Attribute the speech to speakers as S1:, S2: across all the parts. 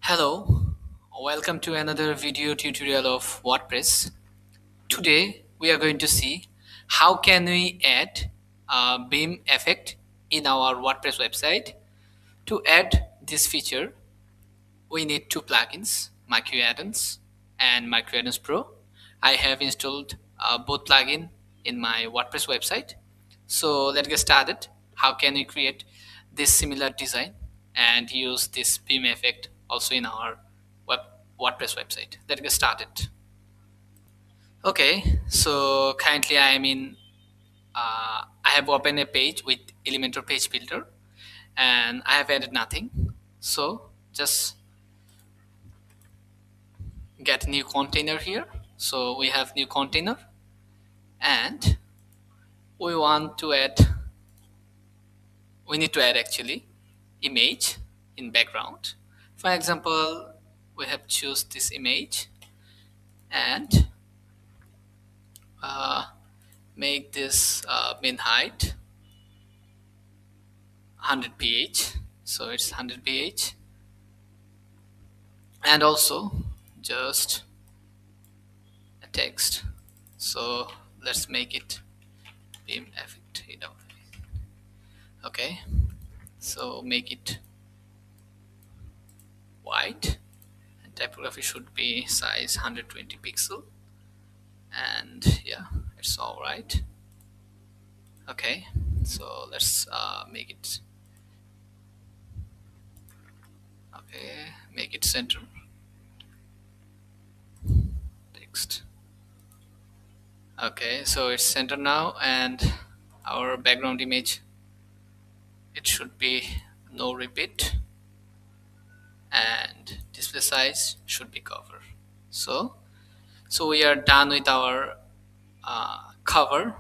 S1: Hello, welcome to another video tutorial of WordPress. Today we are going to see how can we add a beam effect in our WordPress website. To add this feature, we need two plugins, Marquee Addons and Marquee Addons Pro. I have installed both plugin in my WordPress website. So let's get started. How can we create this similar design and use this beam effect also in our web WordPress website? Let's get started. Okay, so currently I am in I have opened a page with Elementor page builder and I have added nothing. So just get new container here. So we have new container and we want to add, we need to add actually image in background. For example, we have choose this image and uh, make this min height 100 ph. So it's 100 ph and also just a text. So let's make it beam effect. Okay, so make it white and typography should be size 120 pixel, and yeah, it's all right. Okay, so let's make it, okay, make it center text. Okay, so it's center now, and our background image, it should be no repeat, and display size should be cover. So we are done with our cover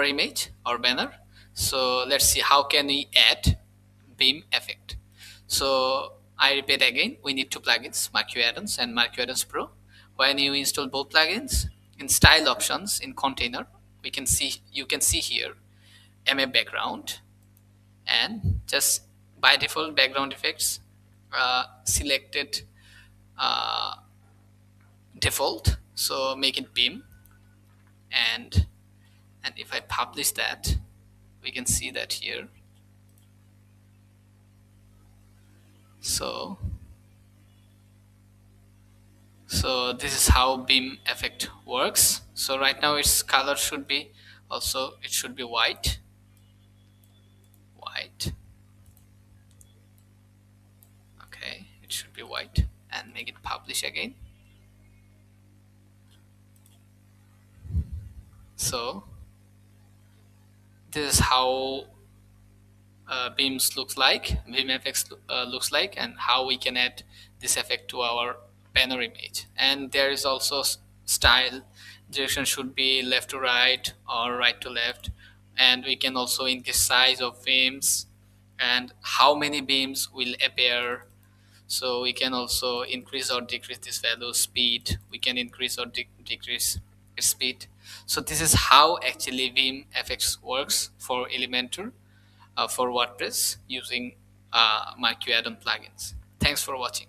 S1: image or banner. So let's see how can we add beam effect. So I repeat again, we need two plugins, Marquee Addons and Marquee Addons Pro. When you install both plugins, in style options in container, we can see, you can see here MA background, and just by default background effects selected uh, default. So make it beam, and if I publish that, we can see that here. So this is how beam effect works. So right now its color should be also, it should be white. Okay, it should be white, and make it publish again. So this is how beam effects looks like, and how we can add this effect to our banner image. And there is also style direction should be left to right or right to left, and we can also increase size of beams and how many beams will appear. So we can also increase or decrease this value. Speed, we can increase or decrease its speed. So this is how actually beam effects works for Elementor for WordPress using Marquee add-on plugins. Thanks for watching.